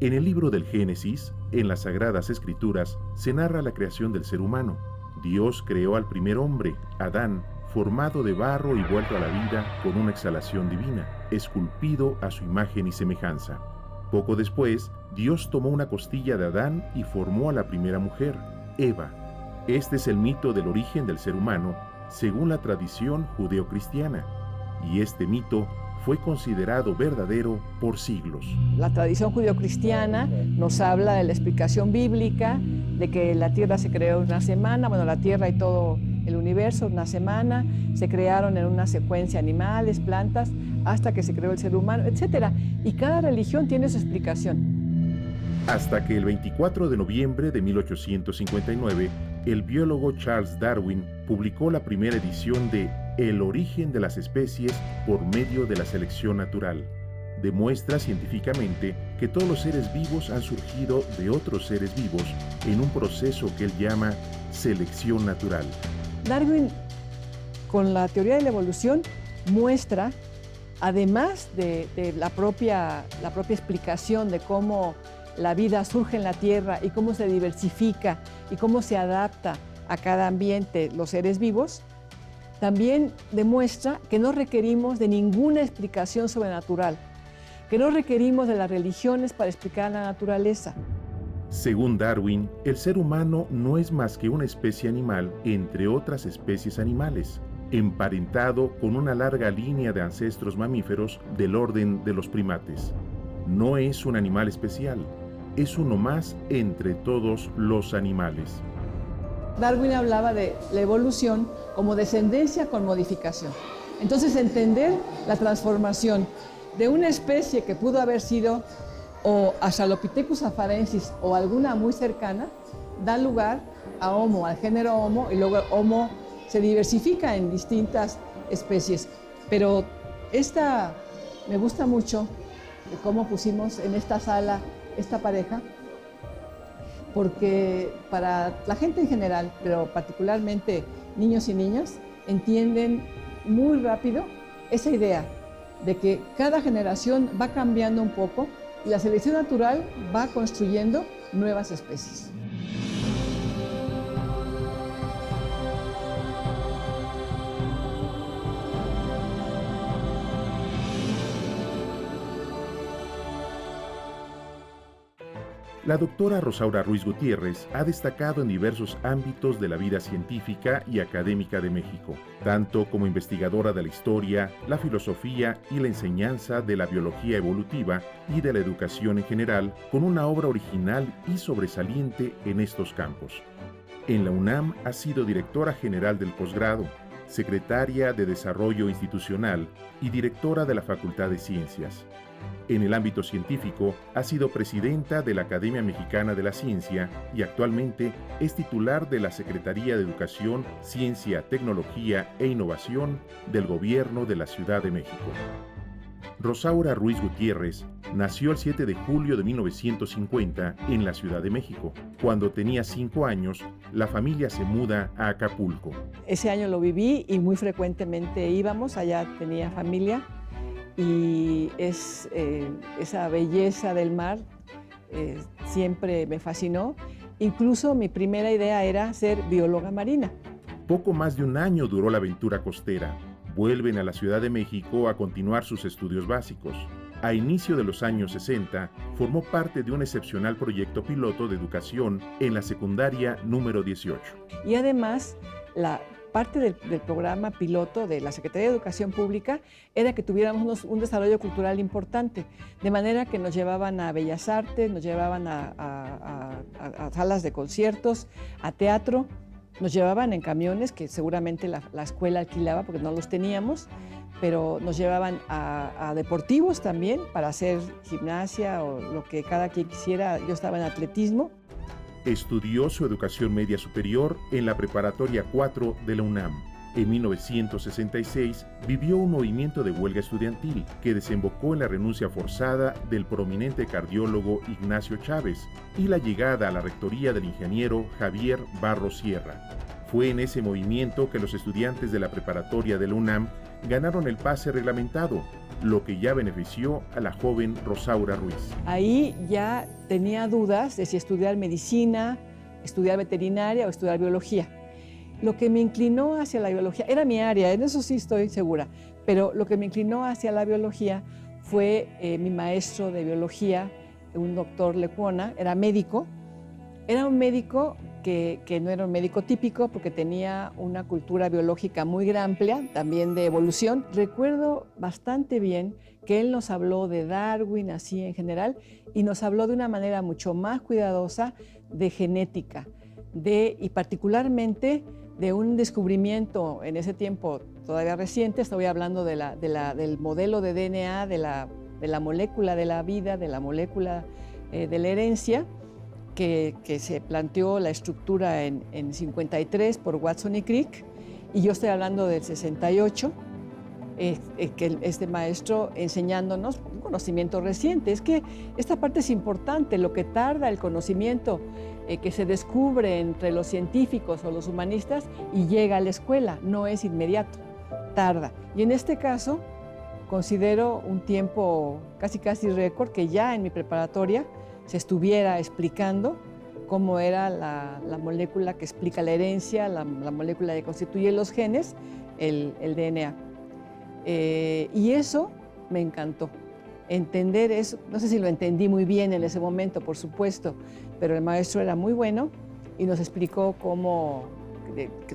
En el libro del Génesis, en las Sagradas Escrituras, se narra la creación del ser humano. Dios creó al primer hombre, Adán, formado de barro y vuelto a la vida con una exhalación divina, esculpido a su imagen y semejanza. Poco después, Dios tomó una costilla de Adán y formó a la primera mujer, Eva. Este es el mito del origen del ser humano, según la tradición judeocristiana, y este mito fue considerado verdadero por siglos. La tradición judeocristiana nos habla de la explicación bíblica, de que la tierra se creó en una semana, bueno, la tierra y todo el universo en una semana, se crearon en una secuencia animales, plantas, hasta que se creó el ser humano, etc. Y cada religión tiene su explicación. Hasta que el 24 de noviembre de 1859, el biólogo Charles Darwin publicó la primera edición de El origen de las especies por medio de la selección natural. Demuestra científicamente que todos los seres vivos han surgido de otros seres vivos en un proceso que él llama selección natural. Darwin, con la teoría de la evolución, muestra, además de la propia explicación de cómo la vida surge en la Tierra y cómo se diversifica y cómo se adapta a cada ambiente los seres vivos, también demuestra que no requerimos de ninguna explicación sobrenatural, que no requerimos de las religiones para explicar la naturaleza. Según Darwin, el ser humano no es más que una especie animal entre otras especies animales, emparentado con una larga línea de ancestros mamíferos del orden de los primates. No es un animal especial, es uno más entre todos los animales. Darwin hablaba de la evolución como descendencia con modificación. Entonces, entender la transformación de una especie que pudo haber sido o Australopithecus afarensis o alguna muy cercana, da lugar a Homo, al género Homo, y luego Homo se diversifica en distintas especies. Pero me gusta mucho de cómo pusimos en esta sala esta pareja, porque para la gente en general, pero particularmente niños y niñas, entienden muy rápido esa idea de que cada generación va cambiando un poco y la selección natural va construyendo nuevas especies. La doctora Rosaura Ruiz Gutiérrez ha destacado en diversos ámbitos de la vida científica y académica de México, tanto como investigadora de la historia, la filosofía y la enseñanza de la biología evolutiva y de la educación en general, con una obra original y sobresaliente en estos campos. En la UNAM ha sido directora general del posgrado, secretaria de Desarrollo Institucional y directora de la Facultad de Ciencias. En el ámbito científico, ha sido presidenta de la Academia Mexicana de la Ciencia y actualmente es titular de la Secretaría de Educación, Ciencia, Tecnología e Innovación del Gobierno de la Ciudad de México. Rosaura Ruiz Gutiérrez nació el 7 de julio de 1950 en la Ciudad de México. Cuando tenía 5 años, la familia se muda a Acapulco. Ese año lo viví y muy frecuentemente íbamos, allá tenía familia. Y esa belleza del mar siempre me fascinó. Incluso mi primera idea era ser bióloga marina. Poco más de un año duró la aventura costera. Vuelven a la Ciudad de México a continuar sus estudios básicos. A inicio de los años 60, formó parte de un excepcional proyecto piloto de educación en la secundaria número 18. Y además, la parte del programa piloto de la Secretaría de Educación Pública era que tuviéramos un desarrollo cultural importante, de manera que nos llevaban a Bellas Artes, nos llevaban a salas de conciertos, a teatro, nos llevaban en camiones que seguramente la escuela alquilaba porque no los teníamos, pero nos llevaban a deportivos también para hacer gimnasia o lo que cada quien quisiera. Yo estaba en atletismo. Estudió su educación media superior en la Preparatoria 4 de la UNAM. En 1966 vivió un movimiento de huelga estudiantil que desembocó en la renuncia forzada del prominente cardiólogo Ignacio Chávez y la llegada a la rectoría del ingeniero Javier Barros Sierra. Fue en ese movimiento que los estudiantes de la preparatoria de la UNAM ganaron el pase reglamentado, lo que ya benefició a la joven Rosaura Ruiz. Ahí ya tenía dudas de si estudiar medicina, estudiar veterinaria o estudiar biología. Lo que me inclinó hacia la biología, era mi área, en eso sí estoy segura, pero lo que me inclinó hacia la biología fue mi maestro de biología, un doctor Lecuona, era médico. Era un médico que no era un médico típico porque tenía una cultura biológica muy amplia, también de evolución. Recuerdo bastante bien que él nos habló de Darwin así en general y nos habló de una manera mucho más cuidadosa de genética, y particularmente de un descubrimiento en ese tiempo todavía reciente, estoy hablando del modelo de DNA, de la molécula de la vida, de la molécula de la herencia, que se planteó la estructura en 53 por Watson y Crick, y yo estoy hablando del 68, que este maestro enseñándonos un conocimiento reciente. Es que esta parte es importante, lo que tarda el conocimiento que se descubre entre los científicos o los humanistas y llega a la escuela, no es inmediato, tarda. Y en este caso considero un tiempo casi récord que ya en mi preparatoria se estuviera explicando cómo era la molécula que explica la herencia, la molécula que constituye los genes, el DNA. Y eso me encantó. Entender eso, no sé si lo entendí muy bien en ese momento, por supuesto, pero el maestro era muy bueno y nos explicó cómo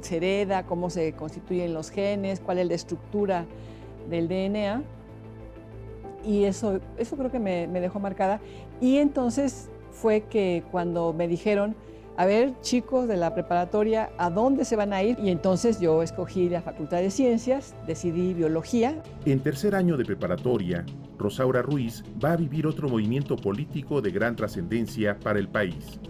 se hereda, cómo se constituyen los genes, cuál es la estructura del DNA. Y eso creo que me dejó marcada. Y entonces fue que cuando me dijeron, a ver, chicos de la preparatoria, ¿a dónde se van a ir? Y entonces yo escogí la Facultad de Ciencias, decidí biología. En tercer año de preparatoria, Rosaura Ruiz va a vivir otro movimiento político de gran trascendencia para el país.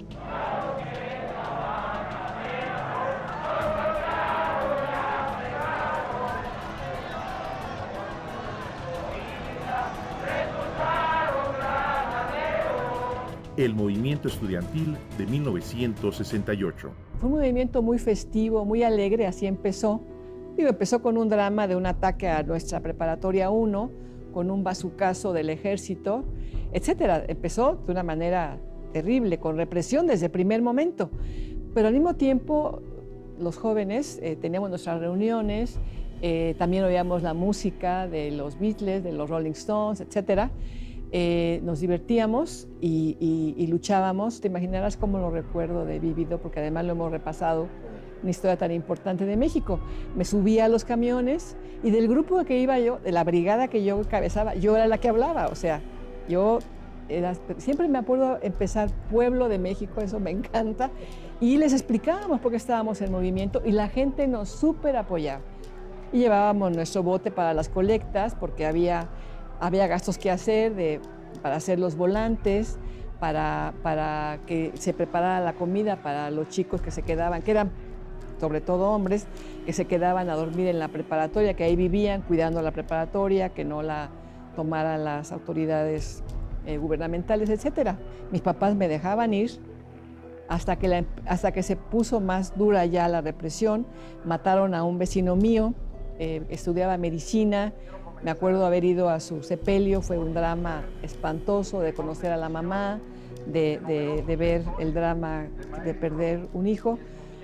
El movimiento estudiantil de 1968. Fue un movimiento muy festivo, muy alegre, así empezó. Empezó con un drama de un ataque a nuestra preparatoria 1, con un bazucazo del ejército, etc. Empezó de una manera terrible, con represión desde el primer momento. Pero al mismo tiempo, los jóvenes teníamos nuestras reuniones, también oíamos la música de los Beatles, de los Rolling Stones, etc. Nos divertíamos y luchábamos. Te imaginarás cómo lo recuerdo de vivido, porque además lo hemos repasado, una historia tan importante de México. Me subía a los camiones y del grupo que iba yo, de la brigada que yo encabezaba, yo era la que hablaba. O sea, siempre me acuerdo empezar Pueblo de México, eso me encanta, y les explicábamos por qué estábamos en movimiento y la gente nos súper apoyaba. Y llevábamos nuestro bote para las colectas porque había gastos que hacer para hacer los volantes, para que se preparara la comida para los chicos que se quedaban, que eran sobre todo hombres, que se quedaban a dormir en la preparatoria, que ahí vivían cuidando la preparatoria, que no la tomaran las autoridades gubernamentales, etc. Mis papás me dejaban ir hasta que se puso más dura ya la represión. Mataron a un vecino mío, estudiaba medicina. Me acuerdo haber ido a su sepelio, fue un drama espantoso de conocer a la mamá, de ver el drama de perder un hijo.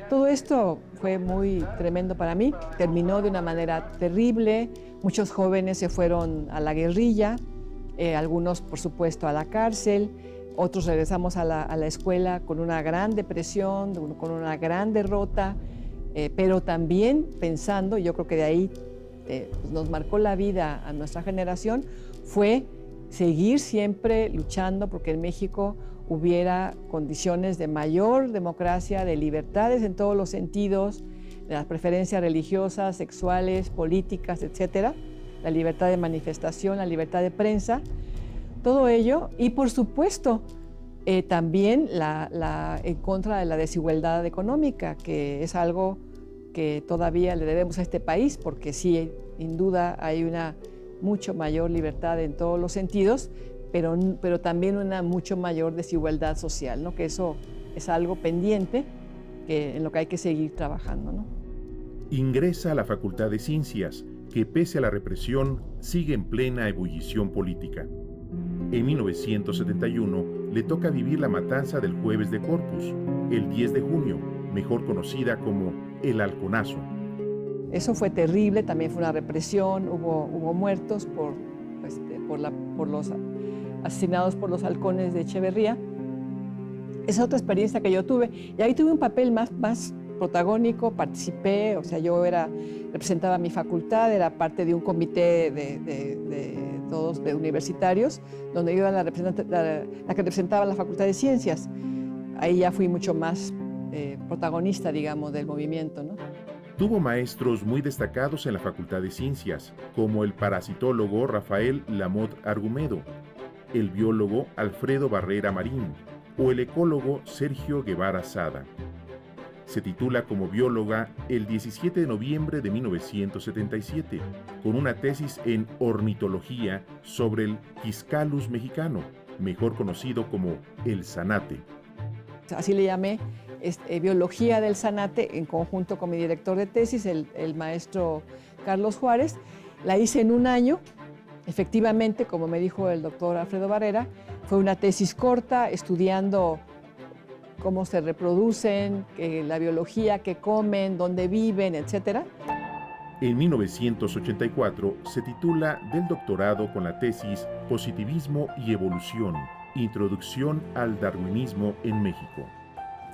Todo esto fue muy tremendo para mí, terminó de una manera terrible, muchos jóvenes se fueron a la guerrilla, algunos por supuesto a la cárcel, otros regresamos a la escuela con una gran depresión, con una gran derrota, pero también pensando, yo creo que de ahí nos marcó la vida a nuestra generación, fue seguir siempre luchando porque en México hubiera condiciones de mayor democracia, de libertades en todos los sentidos, de las preferencias religiosas, sexuales, políticas, etcétera, la libertad de manifestación, la libertad de prensa, todo ello, y por supuesto También en contra de la desigualdad económica, que es algo que todavía le debemos a este país, porque sí, sin duda hay una mucho mayor libertad en todos los sentidos, pero también una mucho mayor desigualdad social, ¿no? Que eso es algo pendiente en lo que hay que seguir trabajando, ¿no? Ingresa a la Facultad de Ciencias, que pese a la represión sigue en plena ebullición política. En 1971 le toca vivir la matanza del Jueves de Corpus, el 10 de junio, mejor conocida como el Halconazo. Eso fue terrible, también fue una represión, hubo muertos por los asesinados por los halcones de Echeverría. Esa es otra experiencia que yo tuve, y ahí tuve un papel más protagónico, participé, o sea, representaba mi facultad, era parte de un comité de universitarios, donde yo era la que representaba la Facultad de Ciencias. Ahí ya fui mucho más protagonista, digamos, del movimiento, ¿no? Tuvo maestros muy destacados en la Facultad de Ciencias, como el parasitólogo Rafael Lamotte Argumedo, el biólogo Alfredo Barrera Marín o el ecólogo Sergio Guevara Sada. Se titula como bióloga el 17 de noviembre de 1977, con una tesis en ornitología sobre el Quiscalus mexicano, mejor conocido como el zanate. Así le llamé, biología del zanate, en conjunto con mi director de tesis, el maestro Carlos Juárez. La hice en un año, efectivamente, como me dijo el doctor Alfredo Barrera, fue una tesis corta, estudiando cómo se reproducen, la biología, qué comen, dónde viven, etc. En 1984 se titula del doctorado con la tesis Positivismo y Evolución, Introducción al Darwinismo en México.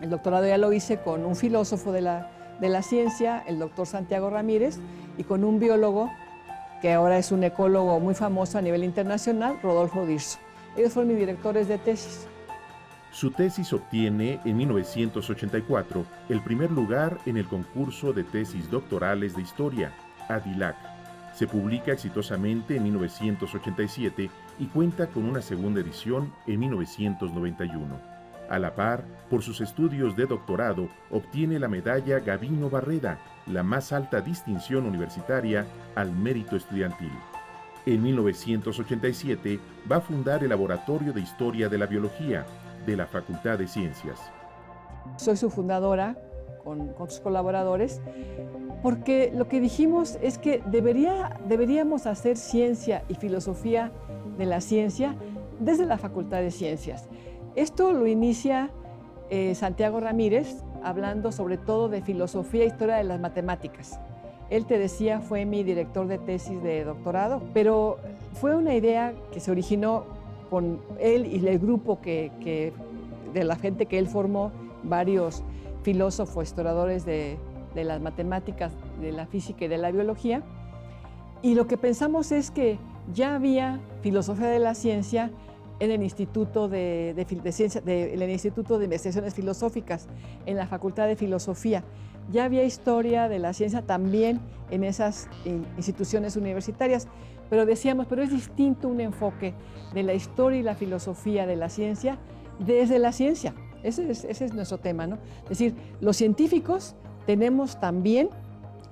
El doctorado ya lo hice con un filósofo de la ciencia, el doctor Santiago Ramírez, y con un biólogo que ahora es un ecólogo muy famoso a nivel internacional, Rodolfo Dirso. Ellos fueron mis directores de tesis. Su tesis obtiene en 1984 el primer lugar en el concurso de tesis doctorales de historia, ADILAC. Se publica exitosamente en 1987 y cuenta con una segunda edición en 1991. A la par, por sus estudios de doctorado, obtiene la medalla Gavino Barreda, la más alta distinción universitaria al mérito estudiantil. En 1987 va a fundar el Laboratorio de Historia de la Biología de la Facultad de Ciencias. Soy su fundadora con sus colaboradores, porque lo que dijimos es que deberíamos hacer ciencia y filosofía de la ciencia desde la Facultad de Ciencias. Esto lo inicia Santiago Ramírez, hablando sobre todo de filosofía e historia de las matemáticas. Él, te decía, fue mi director de tesis de doctorado, pero fue una idea que se originó con él y el grupo de la gente que él formó, varios filósofos, historiadores de las matemáticas, de la física y de la biología. Y lo que pensamos es que ya había filosofía de la ciencia en el Instituto de Investigaciones Filosóficas, en la Facultad de Filosofía. Ya había historia de la ciencia también en esas instituciones universitarias, pero decíamos, pero es distinto un enfoque de la historia y la filosofía de la ciencia desde la ciencia. Ese es nuestro tema, ¿no? Es decir, los científicos tenemos también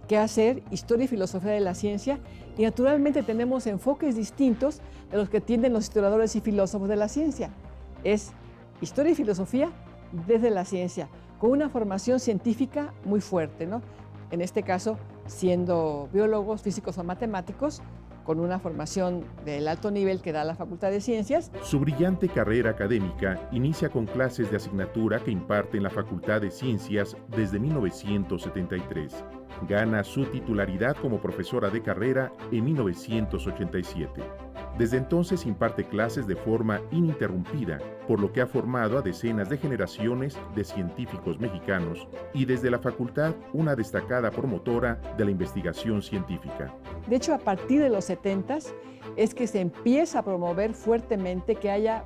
que hacer historia y filosofía de la ciencia, y naturalmente tenemos enfoques distintos de los que tienen los historiadores y filósofos de la ciencia. Es historia y filosofía desde la ciencia, con una formación científica muy fuerte, ¿no? En este caso, siendo biólogos, físicos o matemáticos, con una formación del alto nivel que da la Facultad de Ciencias. Su brillante carrera académica inicia con clases de asignatura que imparte en la Facultad de Ciencias desde 1973. Gana su titularidad como profesora de carrera en 1987. Desde entonces imparte clases de forma ininterrumpida, por lo que ha formado a decenas de generaciones de científicos mexicanos y desde la facultad una destacada promotora de la investigación científica. De hecho, a partir de los 70s es que se empieza a promover fuertemente que haya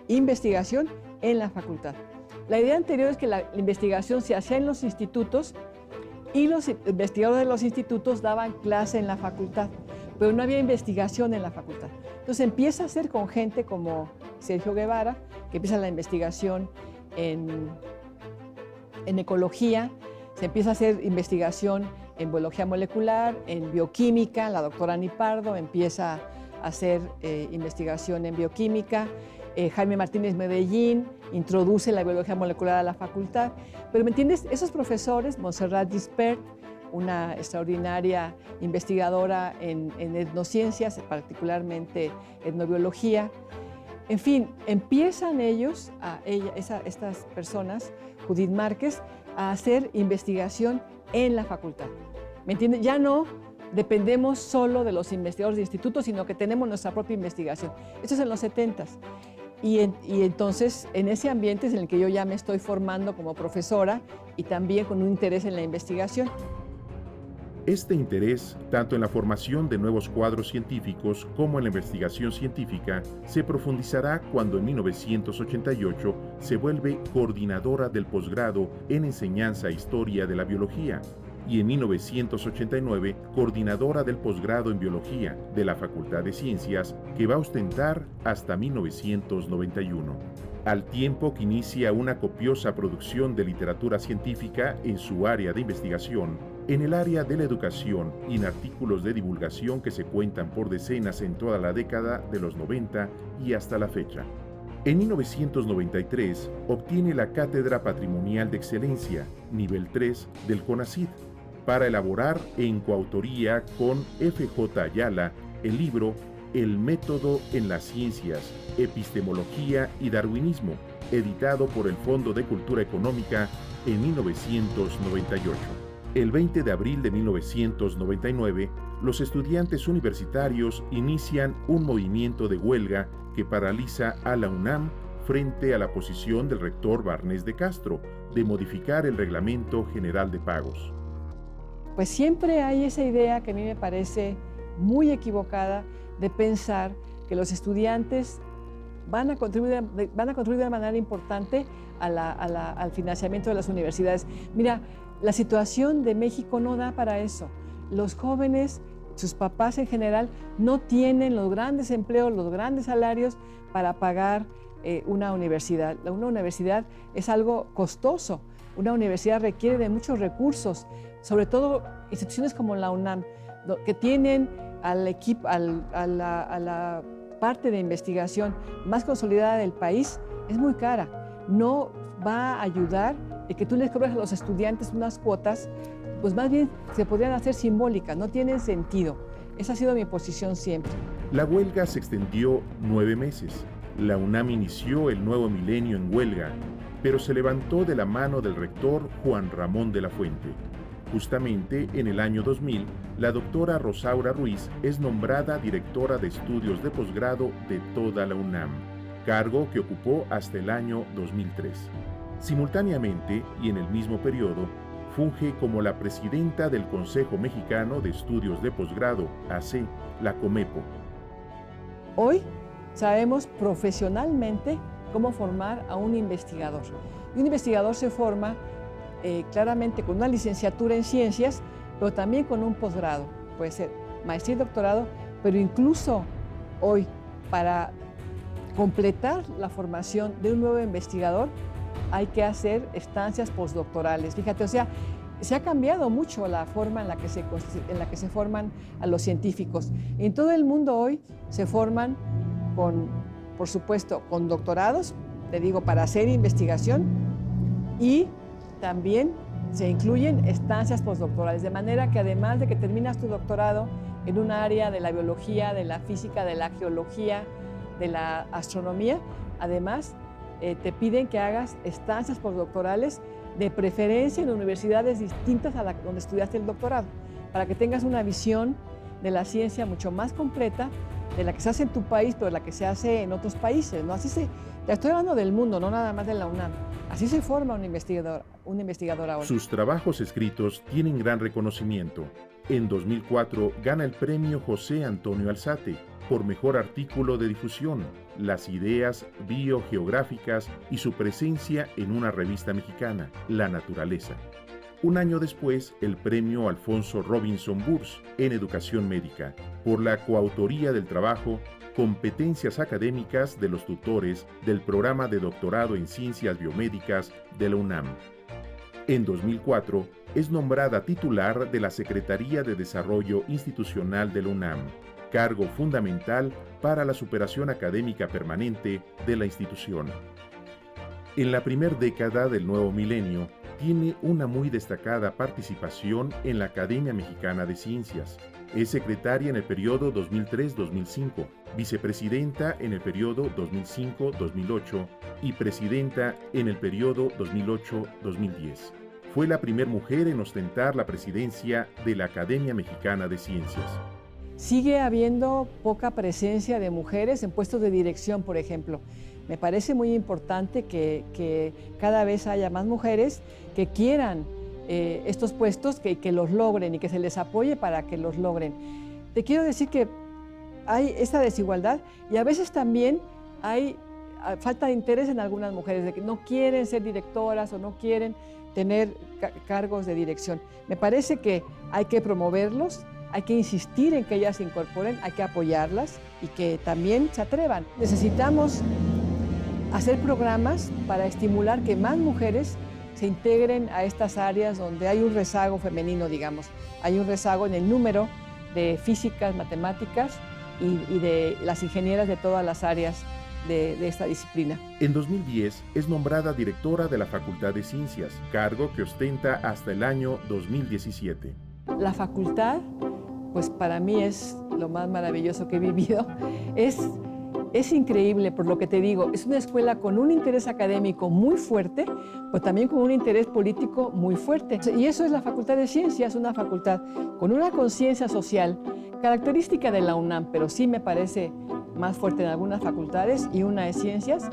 investigación en la facultad. La idea anterior es que la investigación se hacía en los institutos y los investigadores de los institutos daban clase en la facultad, pero no había investigación en la facultad. Entonces empieza a ser con gente como Sergio Guevara, que empieza la investigación en ecología, se empieza a hacer investigación en biología molecular, en bioquímica, la doctora Ani Pardo empieza a hacer investigación en bioquímica, Jaime Martínez Medellín introduce la biología molecular a la facultad, pero ¿me entiendes? Esos profesores, Montserrat Gispert, una extraordinaria investigadora en etnociencias, particularmente etnobiología, en fin, empiezan ellos, estas personas, Judith Márquez, a hacer investigación en la facultad. ¿Me entiendes? Ya no dependemos solo de los investigadores de institutos, sino que tenemos nuestra propia investigación. Esto es en los 70s. Y entonces, en ese ambiente es en el que yo ya me estoy formando como profesora y también con un interés en la investigación. Este interés, tanto en la formación de nuevos cuadros científicos como en la investigación científica, se profundizará cuando en 1988 se vuelve coordinadora del posgrado en Enseñanza e Historia de la Biología y en 1989 coordinadora del posgrado en Biología de la Facultad de Ciencias, que va a ostentar hasta 1991. Al tiempo que inicia una copiosa producción de literatura científica en su área de investigación, en el área de la educación y en artículos de divulgación que se cuentan por decenas en toda la década de los 90 y hasta la fecha. En 1993 obtiene la Cátedra Patrimonial de Excelencia, nivel 3 del CONACYT, para elaborar en coautoría con F.J. Ayala el libro El método en las ciencias, epistemología y darwinismo, editado por el Fondo de Cultura Económica en 1998. El 20 de abril de 1999, los estudiantes universitarios inician un movimiento de huelga que paraliza a la UNAM frente a la posición del rector Barnés de Castro de modificar el Reglamento General de Pagos. Pues siempre hay esa idea que a mí me parece muy equivocada de pensar que los estudiantes van a contribuir de manera importante al financiamiento de las universidades. Mira, la situación de México no da para eso. Los jóvenes, sus papás en general, no tienen los grandes empleos, los grandes salarios para pagar una universidad. Una universidad es algo costoso. Una universidad requiere de muchos recursos, sobre todo instituciones como la UNAM, que tienen al equipo, a la parte de investigación más consolidada del país, es muy cara. No va a ayudar de que tú les cobres a los estudiantes unas cuotas, pues más bien se podrían hacer simbólicas, no tienen sentido. Esa ha sido mi posición siempre. La huelga se extendió 9 meses. La UNAM inició el nuevo milenio en huelga, pero se levantó de la mano del rector Juan Ramón de la Fuente. Justamente en el año 2000, la doctora Rosaura Ruiz es nombrada directora de estudios de posgrado de toda la UNAM, cargo que ocupó hasta el año 2003. Simultáneamente, y en el mismo periodo, funge como la presidenta del Consejo Mexicano de Estudios de Posgrado, AC, la COMEPO. Hoy sabemos profesionalmente cómo formar a un investigador. Y un investigador se forma claramente con una licenciatura en ciencias, pero también con un posgrado. Puede ser maestría y doctorado, pero incluso hoy, para completar la formación de un nuevo investigador, hay que hacer estancias postdoctorales. Fíjate, o sea, se ha cambiado mucho la forma en la que se forman a los científicos. En todo el mundo hoy se forman por supuesto, con doctorados, te digo, para hacer investigación, y también se incluyen estancias postdoctorales, de manera que además de que terminas tu doctorado en un área de la biología, de la física, de la geología, de la astronomía, además te piden que hagas estancias postdoctorales, de preferencia en universidades distintas a donde estudiaste el doctorado, para que tengas una visión de la ciencia mucho más completa, de la que se hace en tu país, pero de la que se hace en otros países, ¿no? Te estoy hablando del mundo, no nada más de la UNAM. Así se forma un investigador ahora. Sus trabajos escritos tienen gran reconocimiento. En 2004 gana el premio José Antonio Alzate por mejor artículo de difusión, las ideas biogeográficas y su presencia en una revista mexicana, La Naturaleza. Un año después, el premio Alfonso Robinson Burs en Educación Médica, por la coautoría del trabajo Competencias académicas de los tutores del programa de doctorado en Ciencias Biomédicas de la UNAM. En 2004, es nombrada titular de la Secretaría de Desarrollo Institucional de la UNAM, cargo fundamental para la superación académica permanente de la institución. En la primera década del nuevo milenio, tiene una muy destacada participación en la Academia Mexicana de Ciencias. Es secretaria en el periodo 2003-2005, vicepresidenta en el periodo 2005-2008 y presidenta en el periodo 2008-2010. Fue la primera mujer en ostentar la presidencia de la Academia Mexicana de Ciencias. Sigue habiendo poca presencia de mujeres en puestos de dirección, por ejemplo. Me parece muy importante que cada vez haya más mujeres que quieran estos puestos, que los logren y que se les apoye para que los logren. Te quiero decir que hay esta desigualdad y a veces también hay falta de interés en algunas mujeres, de que no quieren ser directoras o no quieren tener cargos de dirección. Me parece que hay que promoverlos, hay que insistir en que ellas se incorporen, hay que apoyarlas y que también se atrevan. Necesitamos hacer programas para estimular que más mujeres se integren a estas áreas donde hay un rezago femenino, digamos. Hay un rezago en el número de físicas, matemáticas y de las ingenieras de todas las áreas de esta disciplina. En 2010 es nombrada directora de la Facultad de Ciencias, cargo que ostenta hasta el año 2017. La facultad, pues para mí es lo más maravilloso que he vivido. Es increíble, por lo que te digo, es una escuela con un interés académico muy fuerte, pero también con un interés político muy fuerte. Y eso es la Facultad de Ciencias, una facultad con una conciencia social, característica de la UNAM, pero sí me parece más fuerte en algunas facultades, y una de ciencias,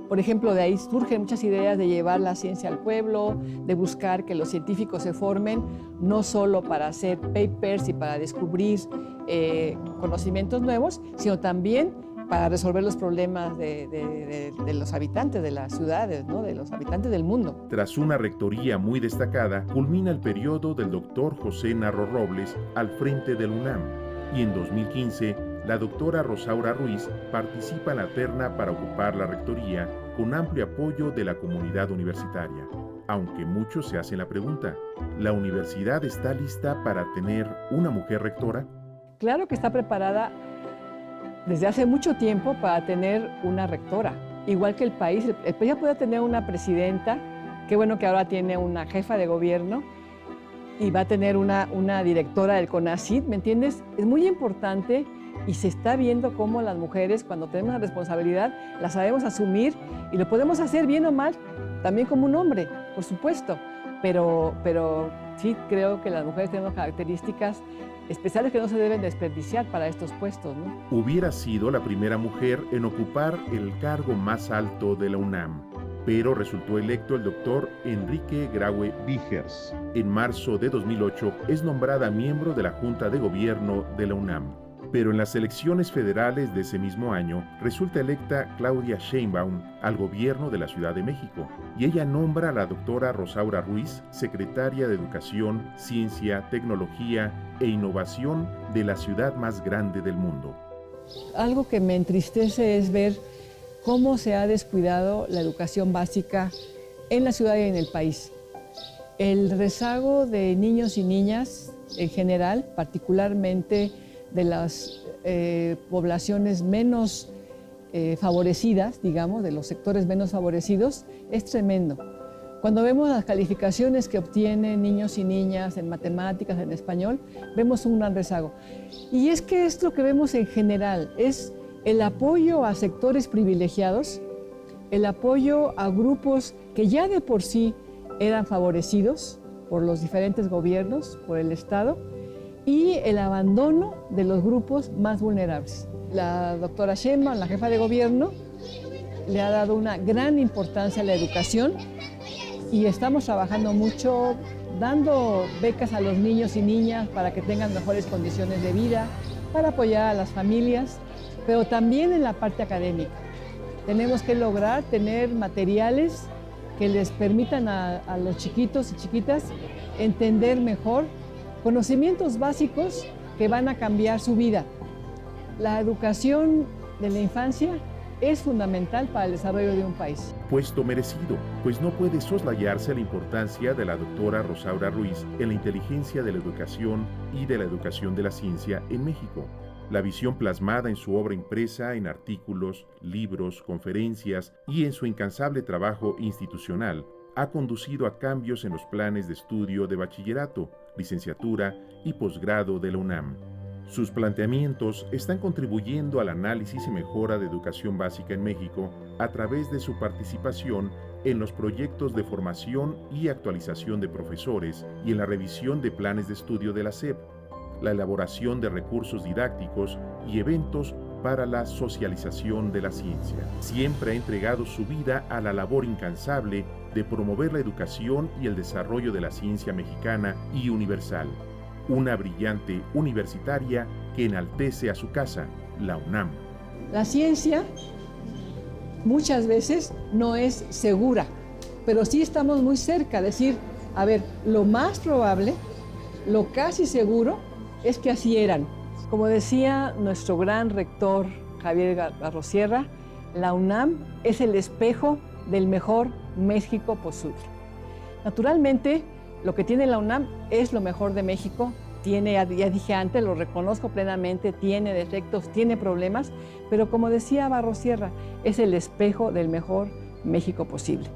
por ejemplo, de ahí surgen muchas ideas de llevar la ciencia al pueblo, de buscar que los científicos se formen, no solo para hacer papers y para descubrir conocimientos nuevos, sino también para resolver los problemas de los habitantes de las ciudades, ¿no? De los habitantes del mundo. Tras una rectoría muy destacada, culmina el periodo del doctor José Narro Robles al frente del UNAM, y en 2015 la doctora Rosaura Ruiz participa en la terna para ocupar la rectoría con amplio apoyo de la comunidad universitaria. Aunque muchos se hacen la pregunta, ¿la universidad está lista para tener una mujer rectora? Claro que está preparada desde hace mucho tiempo para tener una rectora. Igual que el país ya puede tener una presidenta, qué bueno que ahora tiene una jefa de gobierno y va a tener una directora del CONACYT, ¿me entiendes? Es muy importante. Y se está viendo cómo las mujeres, cuando tenemos una responsabilidad, la sabemos asumir y lo podemos hacer bien o mal, también como un hombre, por supuesto. Pero sí creo que las mujeres tenemos características especiales que no se deben desperdiciar para estos puestos, ¿no? Hubiera sido la primera mujer en ocupar el cargo más alto de la UNAM, pero resultó electo el doctor Enrique Graue Vigers. En marzo de 2008 es nombrada miembro de la Junta de Gobierno de la UNAM. Pero en las elecciones federales de ese mismo año resulta electa Claudia Sheinbaum al gobierno de la Ciudad de México, y ella nombra a la doctora Rosaura Ruiz secretaria de Educación, Ciencia, Tecnología e Innovación de la ciudad más grande del mundo. Algo que me entristece es ver cómo se ha descuidado la educación básica en la ciudad y en el país. El rezago de niños y niñas en general, particularmente de las poblaciones menos favorecidas, digamos, de los sectores menos favorecidos, es tremendo. Cuando vemos las calificaciones que obtienen niños y niñas en matemáticas, en español, vemos un gran rezago. Y es que es lo que vemos en general, es el apoyo a sectores privilegiados, el apoyo a grupos que ya de por sí eran favorecidos por los diferentes gobiernos, por el Estado, y el abandono de los grupos más vulnerables. La doctora Sheinbaum, la jefa de gobierno, le ha dado una gran importancia a la educación y estamos trabajando mucho dando becas a los niños y niñas para que tengan mejores condiciones de vida, para apoyar a las familias, pero también en la parte académica. Tenemos que lograr tener materiales que les permitan a los chiquitos y chiquitas entender mejor conocimientos básicos que van a cambiar su vida. La educación de la infancia es fundamental para el desarrollo de un país. Puesto merecido, pues no puede soslayarse la importancia de la doctora Rosaura Ruiz en la inteligencia de la educación y de la educación de la ciencia en México. La visión plasmada en su obra impresa en artículos, libros, conferencias y en su incansable trabajo institucional ha conducido a cambios en los planes de estudio de bachillerato, licenciatura y posgrado de la UNAM. Sus planteamientos están contribuyendo al análisis y mejora de educación básica en México a través de su participación en los proyectos de formación y actualización de profesores y en la revisión de planes de estudio de la SEP, la elaboración de recursos didácticos y eventos para la socialización de la ciencia. Siempre ha entregado su vida a la labor incansable de promover la educación y el desarrollo de la ciencia mexicana y universal. Una brillante universitaria que enaltece a su casa, la UNAM. La ciencia muchas veces no es segura, pero sí estamos muy cerca. Decir, a ver, lo más probable, lo casi seguro, es que así eran. Como decía nuestro gran rector Javier Barrosierra, la UNAM es el espejo del mejor México posible. Naturalmente, lo que tiene la UNAM es lo mejor de México. Tiene, ya dije antes, lo reconozco plenamente, tiene defectos, tiene problemas, pero como decía Barrosierra, es el espejo del mejor México posible.